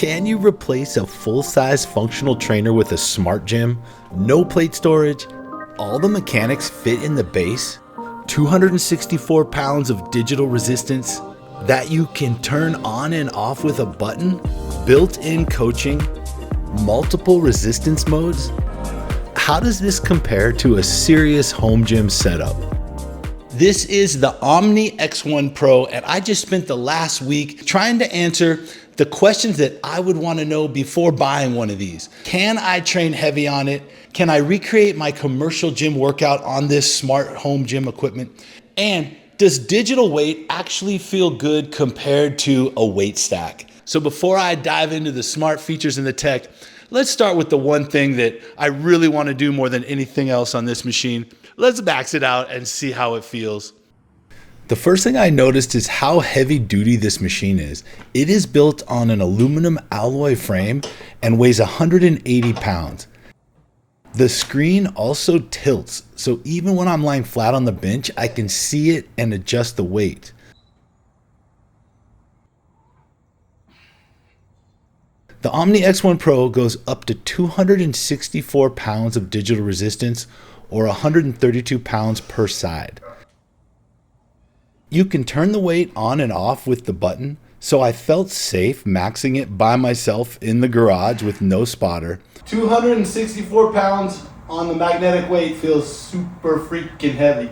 Can you replace a full-size functional trainer with a smart gym? No plate storage, all the mechanics fit in the base, 264 pounds of digital resistance that you can turn on and off with a button, built-in coaching, multiple resistance modes. How does this compare to a serious home gym setup? This is the Omni X1 Pro, and I just spent the last week trying to answer the questions that I would want to know before buying one of these. Can I train heavy on it? Can I recreate my commercial gym workout on this smart home gym equipment? And does digital weight actually feel good compared to a weight stack? So before I dive into the smart features and the tech, let's start with the one thing that I really want to do more than anything else on this machine. Let's max it out and see how it feels. The first thing I noticed is how heavy duty this machine is. It is built on an aluminum alloy frame and weighs 180 pounds. The screen also tilts, so even when I'm lying flat on the bench, I can see it and adjust the weight. The Omni X1 Pro goes up to 264 pounds of digital resistance, or 132 pounds per side. You can turn the weight on and off with the button, so I felt safe maxing it by myself in the garage with no spotter. 264 pounds on the magnetic weight feels super freaking heavy.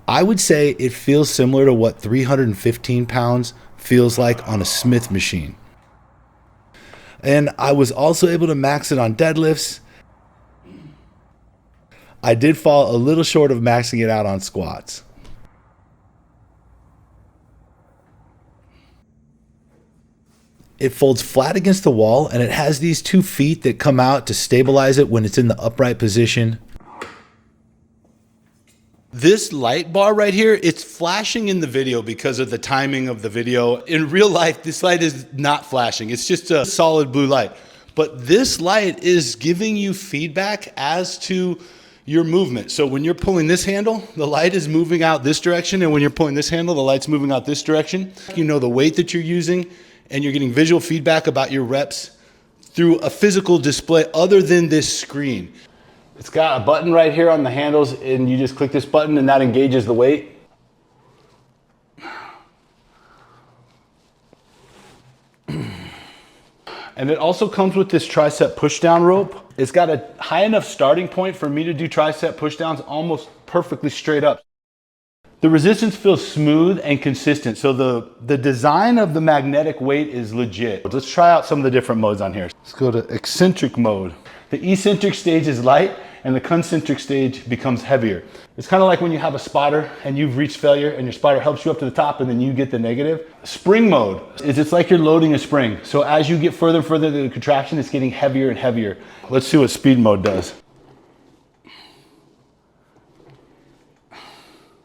I would say it feels similar to what 315 pounds feels like on a Smith machine. And I was also able to max it on deadlifts. I did fall a little short of maxing it out on squats. It folds flat against the wall, and it has these 2 feet that come out to stabilize it when it's in the upright position. This light bar right here, it's flashing in the video because of the timing of the video. In real life, this light is not flashing. It's just a solid blue light. But this light is giving you feedback as to your movement. So when you're pulling this handle, the light is moving out this direction, and when you're pulling this handle, the light's moving out this direction. You know the weight that you're using, and you're getting visual feedback about your reps through a physical display other than this screen. It's got a button right here on the handles, and you just click this button and that engages the weight. And it also comes with this tricep pushdown rope. It's got a high enough starting point for me to do tricep pushdowns almost perfectly straight up. The resistance feels smooth and consistent, so the design of the magnetic weight is legit. Let's try out some of the different modes on here. Let's go to eccentric mode. The eccentric stage is light, and the concentric stage becomes heavier. It's kind of like when you have a spotter and you've reached failure and your spotter helps you up to the top and then you get the negative. Spring mode is it's like you're loading a spring. So as you get further and further to the contraction, it's getting heavier and heavier. Let's see what speed mode does.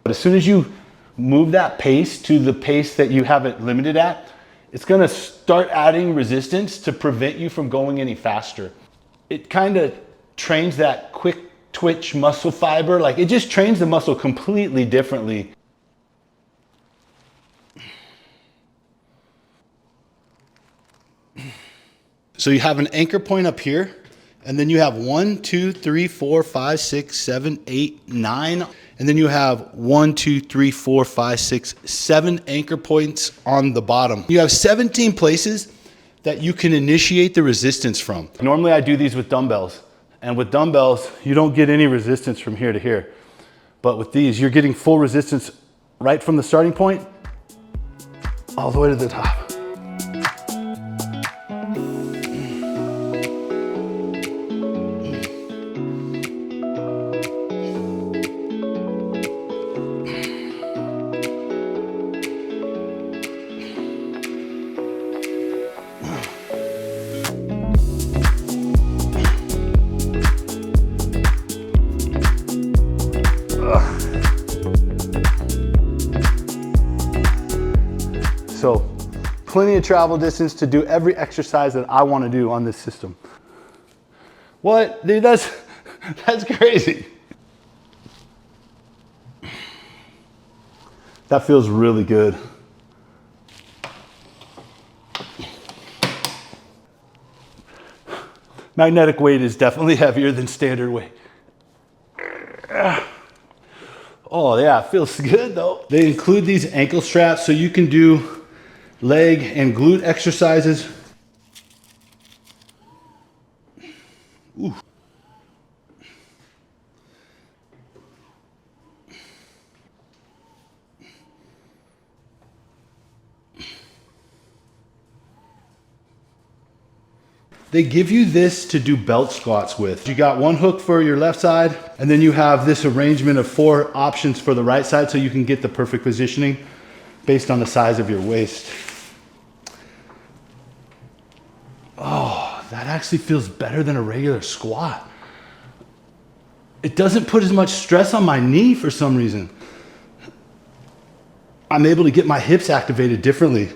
But as soon as you move that pace to the pace that you have it limited at, it's gonna start adding resistance to prevent you from going any faster. It kind of trains that quick twitch muscle fiber. Like it just trains the muscle completely differently. So you have an anchor point up here, and then you have 1, 2, 3, 4, 5, 6, 7, 8, 9. And then you have 1, 2, 3, 4, 5, 6, 7 anchor points on the bottom. You have 17 places that you can initiate the resistance from. Normally I do these with dumbbells. And with dumbbells, you don't get any resistance from here to here. But with these, you're getting full resistance right from the starting point all the way to the top. So plenty of travel distance to do every exercise that I want to do on this system. What? Dude, that's crazy. That feels really good. Magnetic weight is definitely heavier than standard weight. Oh yeah, it feels good though. They include these ankle straps so you can do leg and glute exercises. Ooh. They give you this to do belt squats with. You got one hook for your left side, and then you have this arrangement of 4 options for the right side so you can get the perfect positioning based on the size of your waist. Oh, that actually feels better than a regular squat. It doesn't put as much stress on my knee for some reason. I'm able to get my hips activated differently.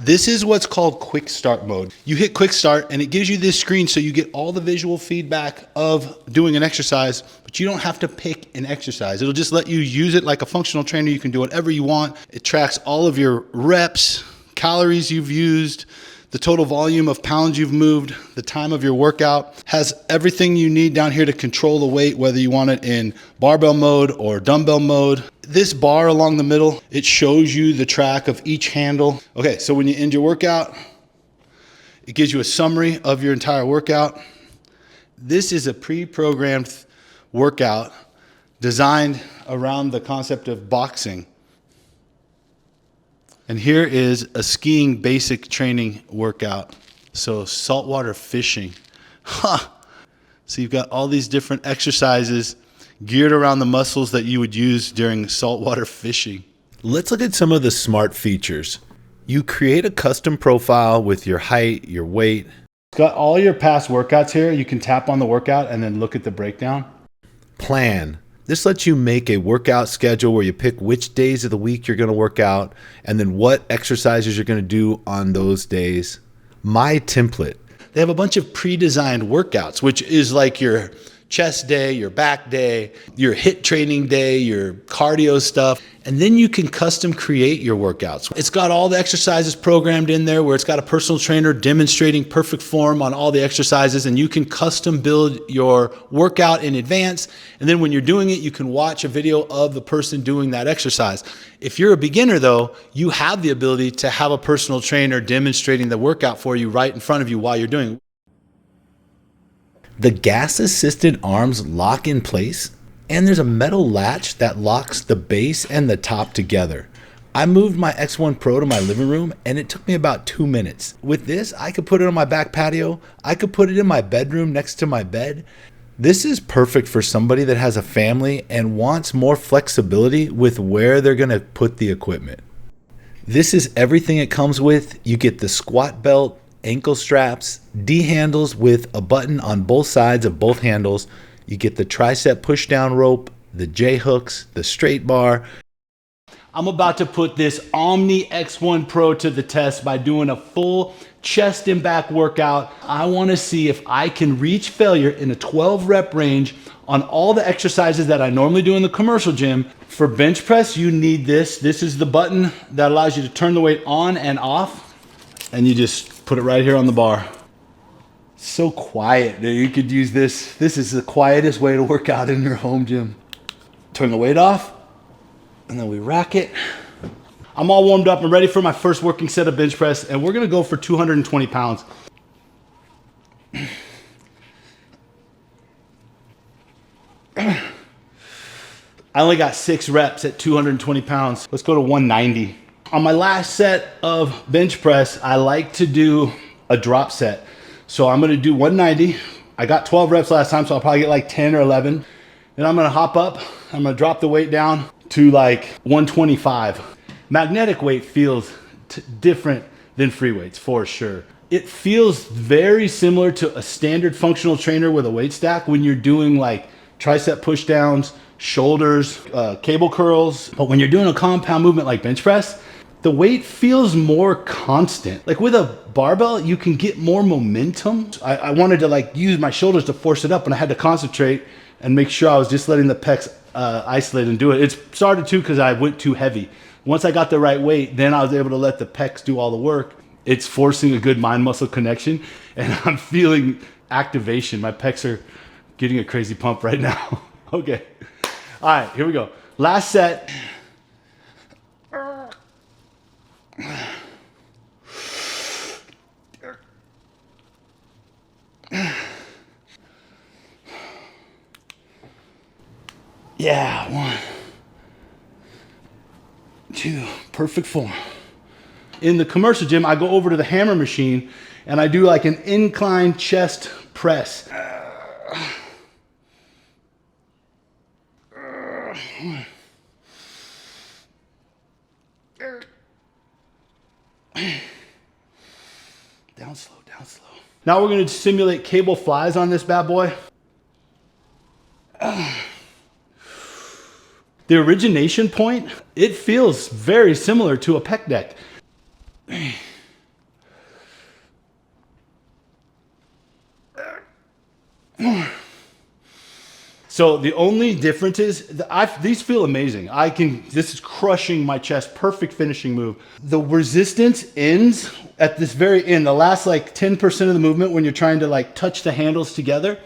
This is what's called quick start mode. You hit quick start and it gives you this screen so you get all the visual feedback of doing an exercise, but you don't have to pick an exercise. It'll just let you use it like a functional trainer. You can do whatever you want. It tracks all of your reps, calories you've used, the total volume of pounds you've moved, the time of your workout, has everything you need down here to control the weight, whether you want it in barbell mode or dumbbell mode. This bar along the middle, it shows you the track of each handle. Okay, so when you end your workout, it gives you a summary of your entire workout. This is a pre-programmed workout designed around the concept of boxing. And here is a skiing basic training workout. So saltwater fishing. So you've got all these different exercises geared around the muscles that you would use during saltwater fishing. Let's look at some of the smart features. You create a custom profile with your height, your weight. It's got all your past workouts here. You can tap on the workout and then look at the breakdown. Plan. This lets you make a workout schedule where you pick which days of the week you're going to work out and then what exercises you're going to do on those days. My template. They have a bunch of pre-designed workouts, which is like your chest day, your back day, your HIIT training day, your cardio stuff. And then you can custom create your workouts. It's got all the exercises programmed in there where it's got a personal trainer demonstrating perfect form on all the exercises, and you can custom build your workout in advance. And then when you're doing it, you can watch a video of the person doing that exercise. If you're a beginner though, you have the ability to have a personal trainer demonstrating the workout for you right in front of you while you're doing it. The gas-assisted arms lock in place, and there's a metal latch that locks the base and the top together. I moved my X1 Pro to my living room, and it took me about 2 minutes. With this, I could put it on my back patio. I could put it in my bedroom next to my bed. This is perfect for somebody that has a family and wants more flexibility with where they're gonna put the equipment. This is everything it comes with. You get the squat belt, ankle straps, D handles with a button on both sides of both handles. You get the tricep push down rope, the J hooks, the straight bar. I'm about to put this Omni X1 Pro to the test by doing a full chest and back workout. I want to see if I can reach failure in a 12 rep range on all the exercises that I normally do in the commercial gym. For bench press, you need this. This is the button that allows you to turn the weight on and off, and you just put it right here on the bar. So quiet. You could use this. This is the quietest way to work out in your home gym. Turn the weight off, and then we rack it. I'm all warmed up and ready for my first working set of bench press, and we're gonna go for 220 pounds. I only got 6 reps at 220 pounds. Let's go to 190. On my last set of bench press, I like to do a drop set. So I'm gonna do 190. I got 12 reps last time, so I'll probably get like 10 or 11. Then I'm gonna hop up, I'm gonna drop the weight down to like 125. Magnetic weight feels different than free weights for sure. It feels very similar to a standard functional trainer with a weight stack when you're doing like tricep push downs, shoulders, cable curls. But when you're doing a compound movement like bench press, the weight feels more constant. Like with a barbell, you can get more momentum. I wanted to like use my shoulders to force it up, and I had to concentrate and make sure I was just letting the pecs isolate and do it. It started too because I went too heavy. Once I got the right weight, then I was able to let the pecs do all the work. It's forcing a good mind-muscle connection, and I'm feeling activation. My pecs are getting a crazy pump right now. Okay. All right, here we go. Last set. Yeah, 1, 2, perfect form. In the commercial gym, I go over to the hammer machine and I do like an incline chest press. Down slow, down slow. Now we're gonna simulate cable flies on this bad boy. The origination point, it feels very similar to a pec deck. So the only difference is these feel amazing. This is crushing my chest, perfect finishing move. The resistance ends at this very end, the last like 10% of the movement when you're trying to like touch the handles together.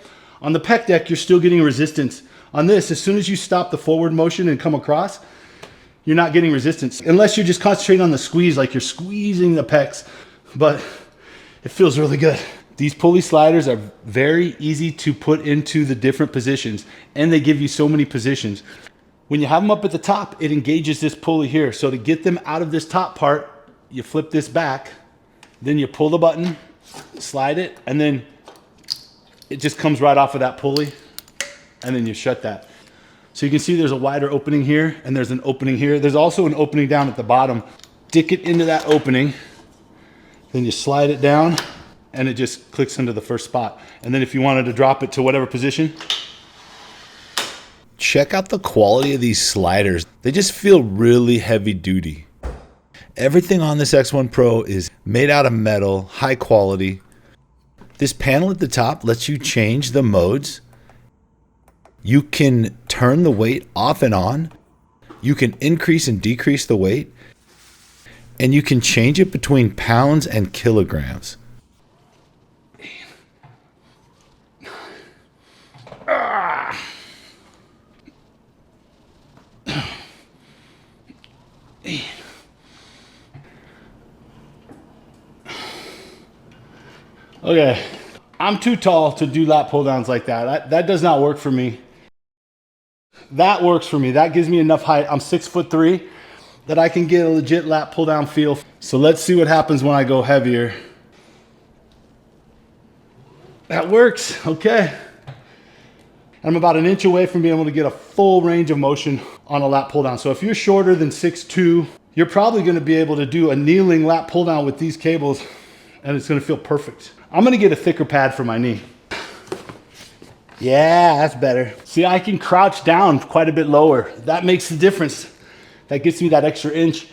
On the pec deck, you're still getting resistance. On this, as soon as you stop the forward motion and come across, you're not getting resistance. Unless you're just concentrating on the squeeze, like you're squeezing the pecs, but it feels really good. These pulley sliders are very easy to put into the different positions, and they give you so many positions. When you have them up at the top, it engages this pulley here. So to get them out of this top part, you flip this back, then you pull the button, slide it, and then it just comes right off of that pulley, and then you shut that. So you can see there's a wider opening here, and there's an opening here. There's also an opening down at the bottom. Stick it into that opening, then you slide it down, and it just clicks into the first spot. And then if you wanted to drop it to whatever position. Check out the quality of these sliders. They just feel really heavy duty. Everything on this X1 Pro is made out of metal, high quality. This panel at the top lets you change the modes. You can turn the weight off and on. You can increase and decrease the weight. And you can change it between pounds and kilograms. Okay, I'm too tall to do lat pull downs like that. That does not work for me. That works for me. That gives me enough height. I'm 6'3", that I can get a legit lat pull down feel. So let's see what happens when I go heavier. That works, okay. I'm about an inch away from being able to get a full range of motion on a lat pull down. So if you're shorter than 6'2", you're probably gonna be able to do a kneeling lat pull down with these cables, and it's gonna feel perfect. I'm gonna get a thicker pad for my knee. Yeah, that's better. See, I can crouch down quite a bit lower. That makes the difference. That gets me that extra inch.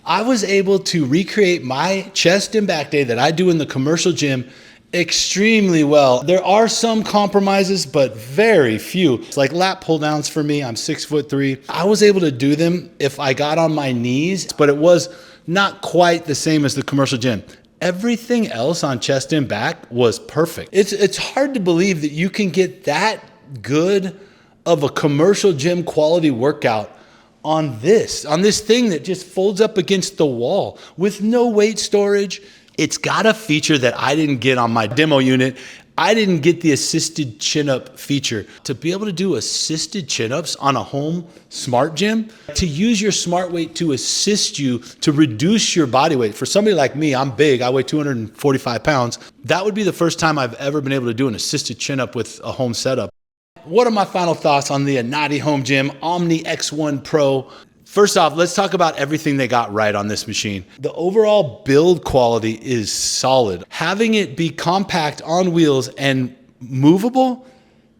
I was able to recreate my chest and back day that I do in the commercial gym extremely well. There are some compromises, but very few. It's like lat pull downs for me. I'm 6'3". I was able to do them if I got on my knees, but it was not quite the same as the commercial gym. Everything else on chest and back was perfect. It's hard to believe that you can get that good of a commercial gym quality workout on this thing that just folds up against the wall with no weight storage. It's got a feature that I didn't get on my demo unit. I didn't get the assisted chin-up feature. To be able to do assisted chin-ups on a home smart gym, to use your smart weight to assist you to reduce your body weight. For somebody like me, I'm big, I weigh 245 pounds. That would be the first time I've ever been able to do an assisted chin-up with a home setup. What are my final thoughts on the INNODIGYM Home Gym Omni X1 Pro? First off, let's talk about everything they got right on this machine. The overall build quality is solid. Having it be compact on wheels and movable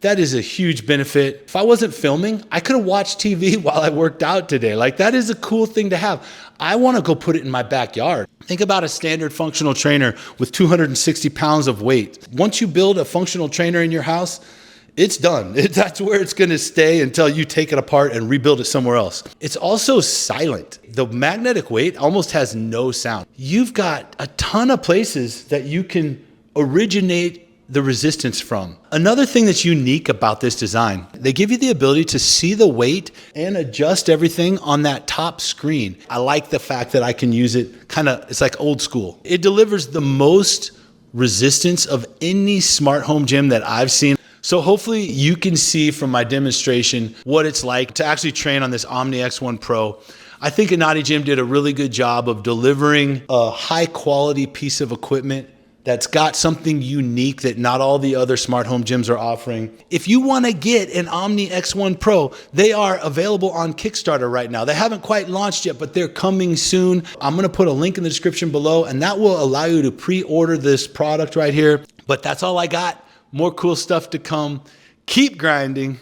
That is a huge benefit. If I wasn't filming, I could have watched TV while I worked out today. Like, that is a cool thing to have. I want to go put it in my backyard. Think about a standard functional trainer with 260 pounds of weight. Once you build a functional trainer in your house, it's done. That's where it's going to stay until you take it apart and rebuild it somewhere else. It's also silent. The magnetic weight almost has no sound. You've got a ton of places that you can originate the resistance from. Another thing that's unique about this design, they give you the ability to see the weight and adjust everything on that top screen. I like the fact that I can use it it's like old school. It delivers the most resistance of any smart home gym that I've seen. So hopefully you can see from my demonstration what it's like to actually train on this Omni X1 Pro. I think INNODIGYM did a really good job of delivering a high quality piece of equipment that's got something unique that not all the other smart home gyms are offering. If you wanna get an Omni X1 Pro, they are available on Kickstarter right now. They haven't quite launched yet, but they're coming soon. I'm gonna put a link in the description below, and that will allow you to pre-order this product right here. But that's all I got. More cool stuff to come. Keep grinding.